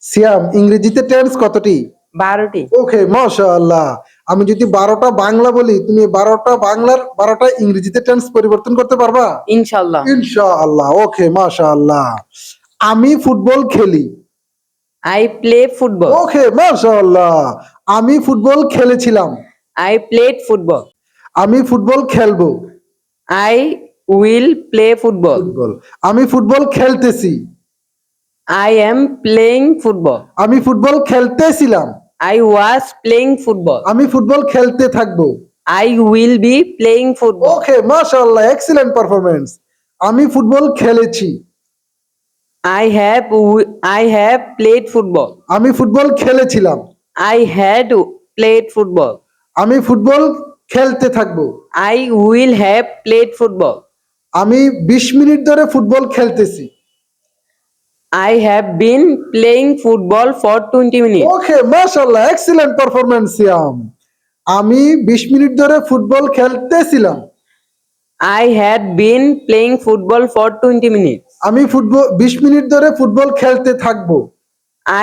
সিয়াম, ইংরেজিতে টেন্স কতটি? 12টি। ওকে, মাশাআল্লাহ। আমি যদি 12টা বাংলা বলি, তুমি 12টা বাংলার 12টা ইংরেজিতে টেন্স পরিবর্তন করতে পারবা? ইনশাআল্লাহ। ইনশাআল্লাহ। ওকে, মাশাআল্লাহ। আমি ফুটবল খেলি। I play football. ওকে, মাশাআল্লাহ। আমি ফুটবল খেলেছিলাম। I played football. আমি ফুটবল খেলবো। I will play football. Football. আমি ফুটবল খেলতেছি। I am playing football. আমি ফুটবল খেলতেছিলাম। I was playing football. আমি ফুটবল খেলতে থাকবো। I will be playing football. Okay, মাশাআল্লাহ, এক্সিলেন্ট পারফরম্যান্স। আমি ফুটবল খেলেছি। I have played football. আমি ফুটবল খেলেছিলাম। I had played football. আমি ফুটবল খেলতে থাকবো। I will have played football. আমি 20 মিনিট ধরে ফুটবল খেলতেছি। I have been playing football for 20 minutes. ওকে, মাশাআল্লাহ, এক্সিলেন্ট পারফরম্যান্স সিয়াম। আমি 20 মিনিট ধরে ফুটবল খেলতেছিলাম। I had been playing football for 20 minutes. আমি 20 মিনিট ধরে ফুটবল খেলতে থাকবো।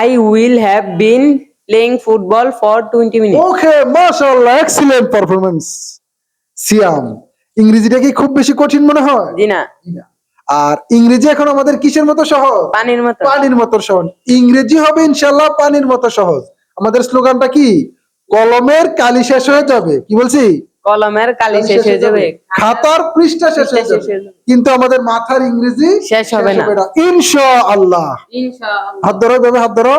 I will have been playing football for 20 minutes. ওকে, মাশাআল্লাহ, এক্সিলেন্ট পারফরম্যান্স সিয়াম। ইংরেজিটা কি খুব বেশি কঠিন মনে হয়? জি না, আর ইংরেজি এখন আমাদের কিসের মতো সহজ? পানির মতো। পানির মতো সহজ। ইংরেজি হবে ইনশাআল্লাহ পানির মতো সহজ। আমাদের স্লোগানটা কি? কলমের কালি শেষ হয়ে যাবে। কি বলছি? কলমের কালি শেষ হয়ে যাবে, খাতার পৃষ্ঠা শেষ হয়ে যাবে, কিন্তু আমাদের মাথার ইংরেজি শেষ হবে না। ইনশাআল্লাহ। ইনশাআল্লাহ। হাত ধরো, ভাবে হাত ধরো।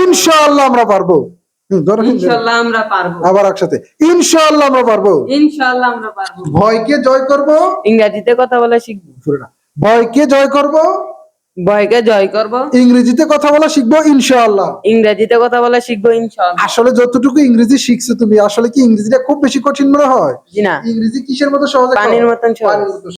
ইনশাআল্লাহ আমরা পারবো। ধরো, ইনশাআল্লাহ আমরা পারবো। আবার একসাথে, ইনশাআল্লাহ আমরা পারবো। ইনশাআল্লাহ আমরা পারবো। ভয়কে জয় করব। ইংরেজিতে কথা বলা শিখবো। ভয়কে জয় করব। ভয়কে জয় করব। ইংরেজিতে কথা বলা শিখবো ইনশাআল্লাহ। ইংরেজিতে কথা বলা শিখবো ইনশাআল্লাহ। আসলে যতটুকু ইংরেজি শিখছো তুমি, আসলে কি ইংরেজিটা খুব বেশি কঠিন মনে হয়? জি না, ইংরেজি কিসের মতো সহজ? পানির মতন সহজ।